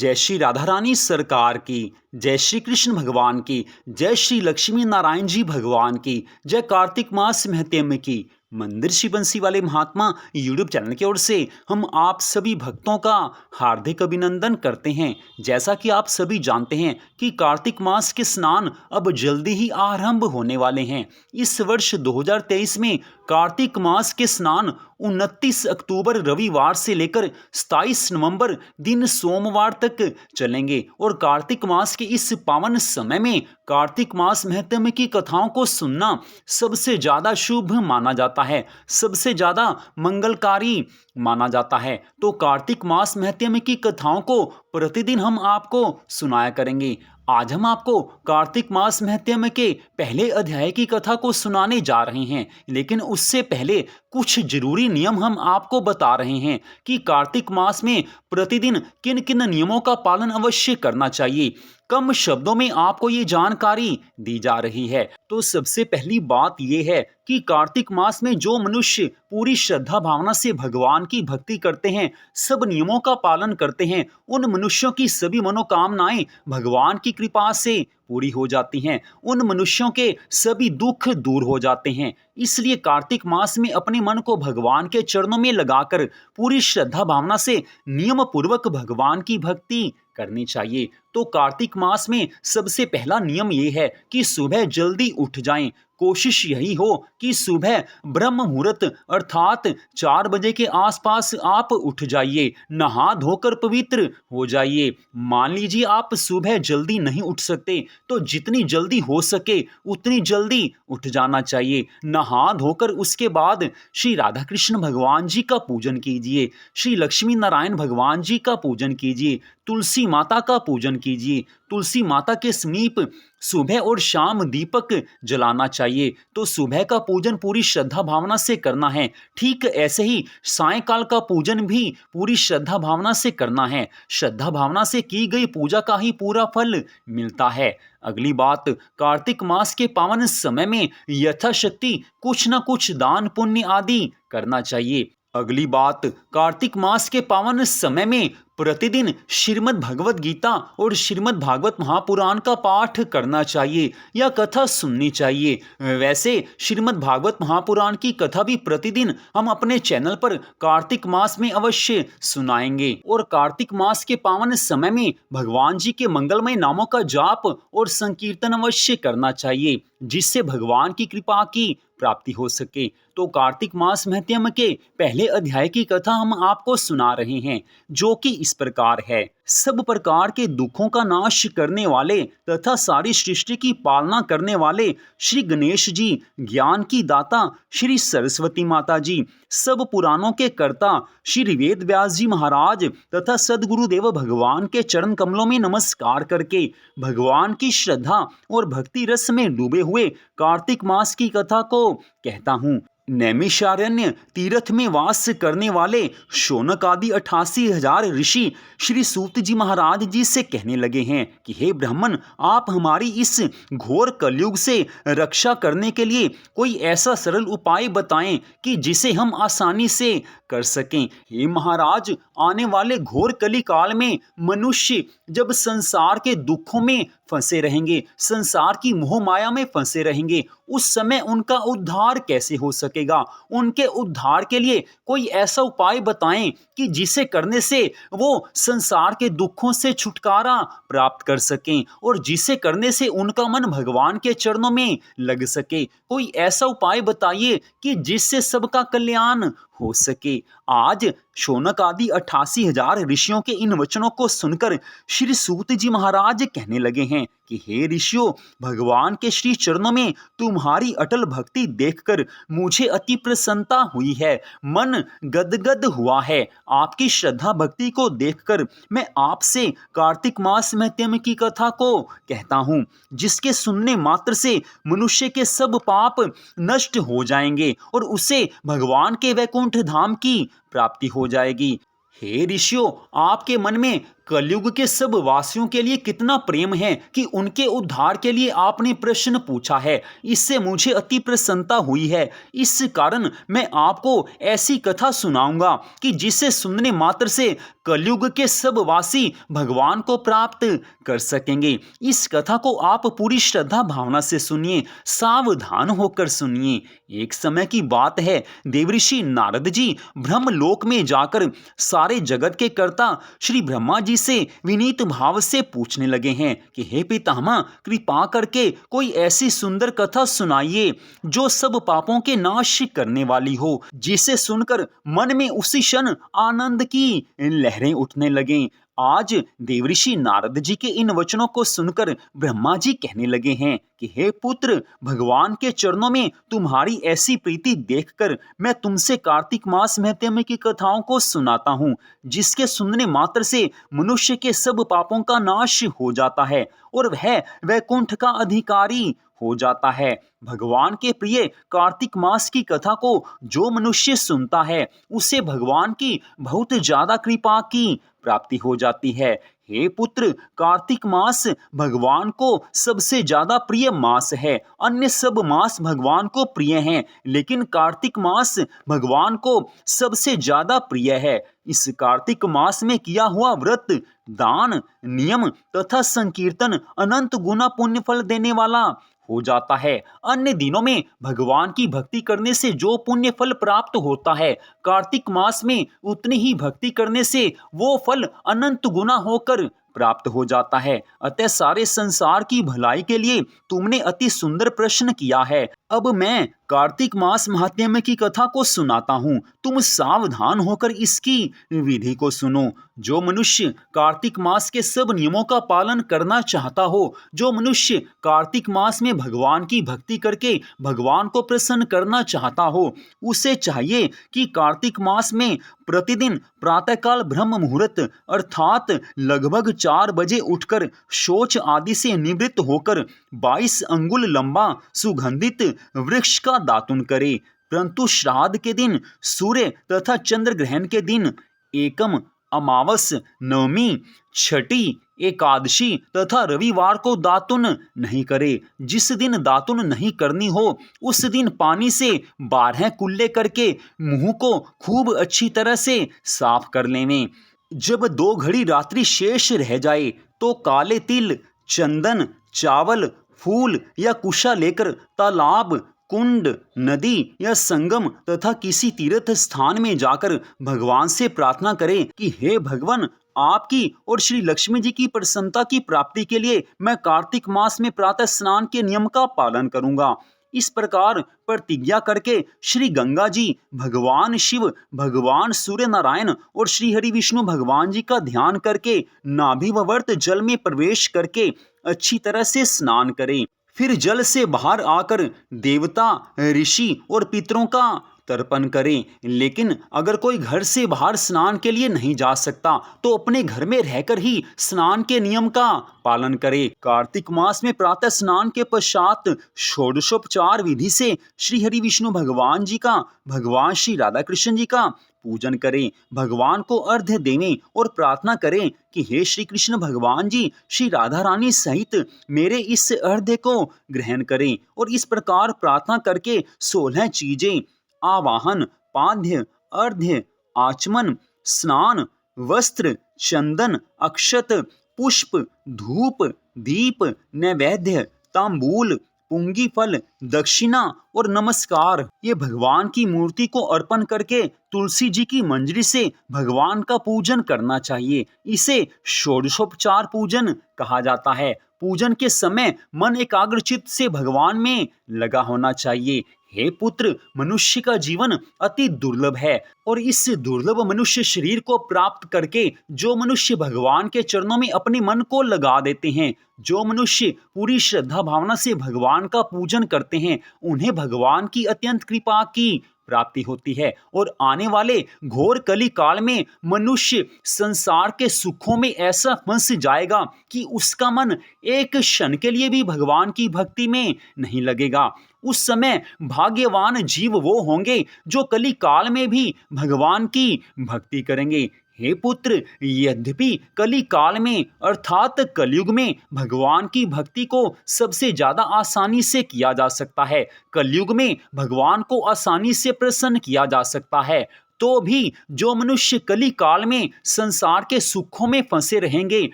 जय श्री राधा रानी सरकार की, जय श्री कृष्ण भगवान की, जय श्री लक्ष्मी नारायण जी भगवान की, जय कार्तिक मास महत्म की। मंदिर श्री बंसी वाले महात्मा यूट्यूब चैनल की ओर से हम आप सभी भक्तों का हार्दिक अभिनंदन करते हैं। जैसा कि आप सभी जानते हैं कि कार्तिक मास के स्नान अब जल्दी ही आरंभ होने वाले हैं। इस वर्ष 2023 में कार्तिक मास के स्नान 29 अक्टूबर रविवार से लेकर 27 नवंबर दिन सोमवार तक चलेंगे और कार्तिक मास के इस पावन समय में कार्तिक मास महत्म की कथाओं को सुनना सबसे ज्यादा शुभ माना जाता है, सबसे ज्यादा मंगलकारी माना जाता है। तो कार्तिक मास महत्म की कथाओं को प्रतिदिन हम आपको सुनाया करेंगे। आज हम आपको कार्तिक मास महत्म के पहले अध्याय की कथा को सुनाने जा रहे हैं, लेकिन उससे पहले कुछ जरूरी नियम हम आपको बता रहे हैं कि कार्तिक मास में प्रतिदिन किन किन नियमों का पालन अवश्य करना चाहिए। कम शब्दों में आपको ये जानकारी दी जा रही है। तो सबसे पहली बात यह है कि कार्तिक मास में जो मनुष्य पूरी श्रद्धा भावना से भगवान की भक्ति करते हैं, सब नियमों का पालन करते हैं, उन मनुष्यों की सभी मनोकामनाएं भगवान की कृपा से पूरी हो जाती हैं, उन मनुष्यों के सभी दुख दूर हो जाते हैं। इसलिए कार्तिक मास में अपने मन को भगवान के चरणों में लगाकर पूरी श्रद्धा भावना से नियम पूर्वक भगवान की भक्ति करनी चाहिए। तो कार्तिक मास में सबसे पहला नियम यह है कि सुबह जल्दी उठ जाएं। कोशिश यही हो कि सुबह ब्रह्म मुहूर्त अर्थात 4 बजे के आसपास आप उठ जाइए, नहा धोकर पवित्र हो जाइए। मान लीजिए आप सुबह जल्दी नहीं उठ सकते तो जितनी जल्दी हो सके उतनी जल्दी उठ जाना चाहिए। नहा धोकर उसके बाद श्री राधा कृष्ण भगवान जी का पूजन कीजिए, श्री लक्ष्मी नारायण भगवान जी का पूजन कीजिए, तुलसी माता का पूजन कीजिए। तुलसी माता के समीप सुबह और शाम दीपक जलाना चाहिए। तो सुबह का पूजन पूरी श्रद्धा भावना से करना है। ठीक ऐसे ही सायंकाल का पूजन भी पूरी श्रद्धा भावना से करना है। श्रद्धा भावना से की गई पूजा का ही पूरा फल मिलता है। अगली बात, कार्तिक मास के पावन समय में यथाशक्ति कुछ न कुछ दान पुण्य आदि करना चाहिए। अगली बात, कार्तिक मास के पावन समय में प्रतिदिन श्रीमद् भगवत गीता और श्रीमद् भागवत महापुराण का पाठ करना चाहिए या कथा सुननी चाहिए। वैसे श्रीमद् भागवत महापुराण की कथा भी प्रतिदिन हम अपने चैनल पर कार्तिक मास में अवश्य सुनाएंगे। और कार्तिक मास के पावन समय में भगवान जी के मंगलमय नामों का जाप और संकीर्तन अवश्य करना चाहिए, जिससे भगवान की कृपा की प्राप्ति हो सके। तो कार्तिक मास महत्म के पहले अध्याय की कथा हम आपको सुना रहे हैं, जो कि इस प्रकार है। सब प्रकार के दुखों का नाश करने वाले तथा सारी सृष्टि की पालना करने वाले श्री गणेश जी, ज्ञान की दाता श्री सरस्वती माता जी, सब पुराणों के कर्ता श्री वेद व्यास जी महाराज तथा सदगुरुदेव भगवान के चरण कमलों में नमस्कार करके भगवान की श्रद्धा और भक्ति रस में डूबे हुए कार्तिक मास की कथा को कहता हूँ। नैमिषारण्य तीर्थ में वास करने वाले शौनक आदि 88,000 ऋषि श्री सूत जी महाराज जी से कहने लगे हैं कि हे ब्राह्मण, आप हमारी इस घोर कलयुग से रक्षा करने के लिए कोई ऐसा सरल उपाय बताएं कि जिसे हम आसानी से कर सकें। हे महाराज, आने वाले घोर कली काल में मनुष्य जब संसार के दुखों में फंसे रहेंगे, संसार की मोह माया में फंसे रहेंगे, उस समय उनका उद्धार कैसे हो सकेगा? उनके उद्धार के लिए कोई ऐसा उपाय बताएं कि जिसे करने से वो संसार के दुखों से छुटकारा प्राप्त कर सकें और जिसे करने से उनका मन भगवान के चरणों में लग सके। कोई ऐसा उपाय बताइए कि जिससे सबका कल्याण हो सके। आज शौनक आदि 88,000 ऋषियों के इन वचनों को सुनकर श्री सूत जी महाराज कहने लगे हैं कि हे ऋषियों, भगवान के श्री चरणों में तुम्हारी अटल भक्ति देखकर मुझे अति प्रसन्नता हुई है, मन गदगद हुआ है। आपकी श्रद्धा भक्ति को देखकर मैं आपसे कार्तिक मास महत्म की कथा को कहता हूँ, जिसके सुनने मात्र से मनुष्य के सब पाप नष्ट हो जाएंगे और उसे भगवान के वैकुंठ धाम की प्राप्ति हो जाएगी। हे ऋषियों, आपके मन में कलयुग के सब वासियों के लिए कितना प्रेम है कि उनके उद्धार के लिए आपने प्रश्न पूछा है। इससे मुझे अति प्रसन्नता हुई है। इस कारण मैं आपको ऐसी कथा सुनाऊंगा कि जिसे सुनने मात्र से कलयुग के सब वासी भगवान को प्राप्त कर सकेंगे। इस कथा को आप पूरी श्रद्धा भावना से सुनिए, सावधान होकर सुनिए। एक समय की बात है, देवऋषि नारद जी ब्रह्मलोक में जाकर सारे जगत के कर्ता श्री ब्रह्मा जी से विनीत भाव से पूछने लगे हैं कि हे पितामह, कृपा करके कोई ऐसी सुंदर कथा सुनाइए जो सब पापों के नाश करने वाली हो, जिसे सुनकर मन में उसी क्षण आनंद की लहरें उठने लगें। आज देवऋषि नारद जी के इन वचनों को सुनकर ब्रह्मा जी कहने लगे हैं कि हे पुत्र, भगवान के चरणों में तुम्हारी ऐसी प्रीति देखकर मैं तुमसे कार्तिक मास महत्म्य की कथाओं को सुनाता हूँ, जिसके सुनने मात्र से मनुष्य के सब पापों का नाश हो जाता है और वह वैकुंठ का अधिकारी हो जाता है। भगवान के प्रिय कार्तिक मास की कथा को जो मनुष्य सुनता है, उसे भगवान की बहुत ज्यादा कृपा की प्राप्ति हो जाती है। हे पुत्र, कार्तिक मास भगवान को सबसे ज्यादा प्रिय मास है। अन्य सब मास भगवान को प्रिय हैं, लेकिन कार्तिक मास भगवान को सबसे ज्यादा प्रिय है। इस कार्तिक मास में किया हुआ व्रत, दान, नियम तथा संकीर्तन अनंत गुना पुण्य फल देने वाला हो जाता है। अन्य दिनों में भगवान की भक्ति करने से जो पुण्य फल प्राप्त होता है, कार्तिक मास में उतनी ही भक्ति करने से वो फल अनंत गुना होकर प्राप्त हो जाता है। अतः सारे संसार की भलाई के लिए तुमने अति सुंदर प्रश्न किया है। अब मैं कार्तिक मास महात्म्य की कथा को सुनाता हूँ। तुम सावधान होकर इसकी विधि को सुनो। जो मनुष्य कार्तिक मास के सब नियमों का पालन करना चाहता हो, जो मनुष्य कार्तिक मास में भगवान की भक्ति करके भगवान को प्रसन्न करना चाहता हो, उसे चाहिए कि कार्तिक मास में प्रतिदिन प्रातःकाल ब्रह्म मुहूर्त अर्थात लगभग 4 बजे उठकर शौच आदि से निवृत्त होकर 22 अंगुल लंबा सुगंधित वृक्ष का दातुन करे। परंतु श्राद्ध के दिन, सूर्य तथा चंद्र ग्रहण के दिन, एकम, अमावस, नवमी, छठी, एकादशी तथा रविवार को दातुन नहीं करे। जिस दिन दातुन नहीं करनी हो, उस दिन पानी से 12 कुल्ले करके मुंह को खूब अच्छी तरह से साफ कर लेवें। जब 2 घड़ी रात्रि शेष रह जाए तो काले तिल, चंदन, चावल, फूल या कुशा लेकर तालाब, कुंड, नदी या संगम तथा किसी तीर्थ स्थान में जाकर भगवान से प्रार्थना करें कि हे भगवान, आपकी और श्री लक्ष्मी जी की प्रसन्नता की प्राप्ति के लिए मैं कार्तिक मास में प्रातः स्नान के नियम का पालन करूंगा। इस प्रकार प्रतिज्ञा करके श्री गंगा जी, भगवान शिव, भगवान सूर्य नारायण और श्री हरि विष्णु भगवान जी का ध्यान करके नाभिवर्त जल में प्रवेश करके अच्छी तरह से स्नान करें। फिर जल से बाहर आकर देवता, ऋषि और पितरों का तर्पण करें। लेकिन अगर कोई घर से बाहर स्नान के लिए नहीं जा सकता तो अपने घर में रहकर ही स्नान के नियम का पालन करे। कार्तिक मास में प्रातः स्नान के पश्चात षोडशोपचार विधि से श्री हरि विष्णु भगवान जी का, भगवान श्री राधा कृष्ण जी का पूजन करें। भगवान को अर्घ्य देवें और प्रार्थना करें कि हे श्री कृष्ण भगवान जी, श्री राधा रानी सहित मेरे इस अर्घ्य को ग्रहण करें। और इस प्रकार प्रार्थना करके 16 चीजें, आवाहन, पाद्य, अर्घ्य, आचमन, स्नान, वस्त्र, चंदन, अक्षत, पुष्प, धूप, दीप, नैवेद्य, तांबूल, पुंगी फल, दक्षिणा और नमस्कार, ये भगवान की मूर्ति को अर्पण करके तुलसी जी की मंजरी से भगवान का पूजन करना चाहिए। इसे षोडशोपचार पूजन कहा जाता है। पूजन के समय मन एकाग्रचित्त से भगवान में लगा होना चाहिए। हे पुत्र, मनुष्य का जीवन अति दुर्लभ है और इस दुर्लभ मनुष्य शरीर को प्राप्त करके जो मनुष्य भगवान के चरणों में अपने मन को लगा देते हैं, जो मनुष्य पूरी श्रद्धा भावना से भगवान का पूजन करते हैं, उन्हें भगवान की अत्यंत कृपा की प्राप्ति होती है और आने वाले घोर कली काल में मनुष्य संसार के सुखों में ऐसा फंस जाएगा कि उसका मन एक क्षण के लिए भी भगवान की भक्ति में नहीं लगेगा। उस समय भाग्यवान जीव वो होंगे जो कली काल में भी भगवान की भक्ति करेंगे। हे पुत्र, यद्यपि कली काल में अर्थात कलयुग में भगवान की भक्ति को सबसे ज्यादा आसानी से किया जा सकता है, कलयुग में भगवान को आसानी से प्रसन्न किया जा सकता है, तो भी जो मनुष्य कली काल में संसार के सुखों में फंसे रहेंगे,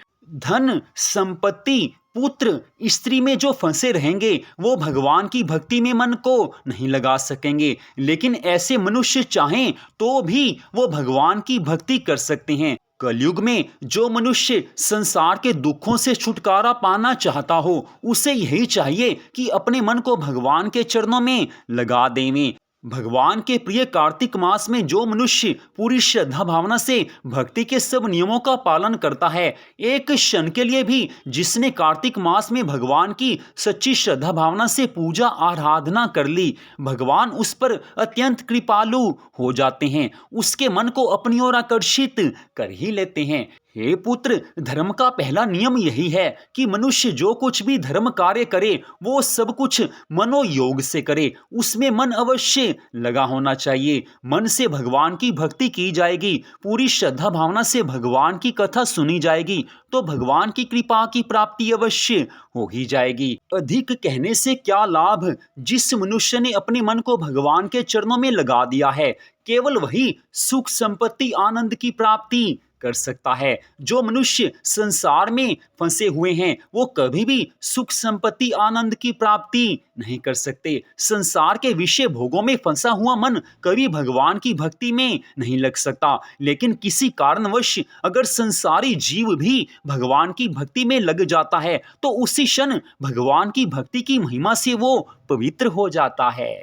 धन संपत्ति पुत्र स्त्री में जो फंसे रहेंगे, वो भगवान की भक्ति में मन को नहीं लगा सकेंगे। लेकिन ऐसे मनुष्य चाहें तो भी वो भगवान की भक्ति कर सकते हैं। कलयुग में जो मनुष्य संसार के दुखों से छुटकारा पाना चाहता हो, उसे यही चाहिए कि अपने मन को भगवान के चरणों में लगा देवें। भगवान के प्रिय कार्तिक मास में जो मनुष्य पूरी श्रद्धा भावना से भक्ति के सब नियमों का पालन करता है, एक क्षण के लिए भी जिसने कार्तिक मास में भगवान की सच्ची श्रद्धा भावना से पूजा आराधना कर ली, भगवान उस पर अत्यंत कृपालु हो जाते हैं, उसके मन को अपनी ओर आकर्षित कर ही लेते हैं। हे पुत्र, धर्म का पहला नियम यही है कि मनुष्य जो कुछ भी धर्म कार्य करे वो सब कुछ मनोयोग से करे, उसमें मन अवश्य लगा होना चाहिए। मन से भगवान की भक्ति की जाएगी, पूरी श्रद्धा भावना से भगवान की कथा सुनी जाएगी, तो भगवान की कृपा की प्राप्ति अवश्य हो ही जाएगी। अधिक कहने से क्या लाभ, जिस मनुष्य ने अपने मन को भगवान के चरणों में लगा दिया है, केवल वही सुख संपत्ति आनंद की प्राप्ति कर सकता है। जो मनुष्य संसार में फंसे हुए हैं, वो कभी भी सुख संपत्ति आनंद की प्राप्ति नहीं कर सकते। संसार के विषय भोगों में फंसा हुआ मन कभी भगवान की भक्ति में नहीं लग सकता। लेकिन किसी कारणवश अगर संसारी जीव भी भगवान की भक्ति में लग जाता है, तो उसी क्षण भगवान की भक्ति की महिमा से वो पवित्र हो जाता है।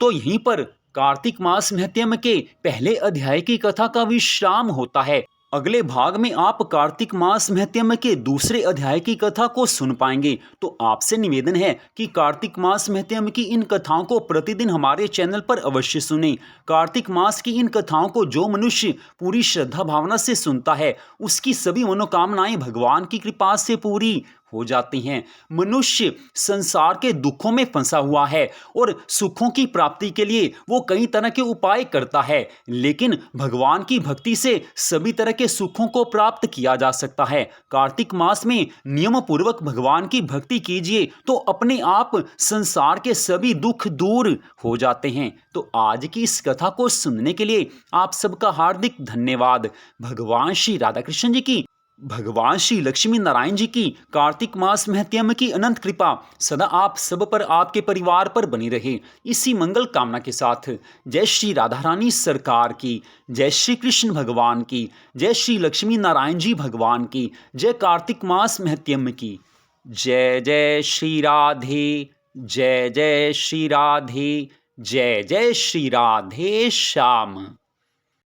तो यहीं पर कार्तिक मास महत्म के पहले अध्याय की कथा का विश्राम होता है। अगले भाग में आप कार्तिक मास महत्म के दूसरे अध्याय की कथा को सुन पाएंगे। तो आपसे निवेदन है कि कार्तिक मास महत्म की इन कथाओं को प्रतिदिन हमारे चैनल पर अवश्य सुनें। कार्तिक मास की इन कथाओं को जो मनुष्य पूरी श्रद्धा भावना से सुनता है, उसकी सभी मनोकामनाएं भगवान की कृपा से पूरी हो जाती हैं। मनुष्य संसार के दुखों में फंसा हुआ है और सुखों की प्राप्ति के लिए वो कई तरह के उपाय करता है, लेकिन भगवान की भक्ति से सभी तरह के सुखों को प्राप्त किया जा सकता है। कार्तिक मास में नियम पूर्वक भगवान की भक्ति कीजिए तो अपने आप संसार के सभी दुख दूर हो जाते हैं। तो आज की इस कथा को सुनने के लिए आप सबका हार्दिक धन्यवाद। भगवान श्री राधा कृष्ण जी की, भगवान श्री लक्ष्मी नारायण जी की कार्तिक मास महत्म की अनंत कृपा सदा आप सब पर, आपके परिवार पर बनी रहे। इसी मंगल कामना के साथ जय श्री राधा रानी सरकार की, जय श्री कृष्ण भगवान की, जय श्री लक्ष्मी नारायण जी भगवान की, जय कार्तिक मास महत्म की। जय जय श्री राधे, जय जय श्री राधे, जय जय श्री राधे श्याम।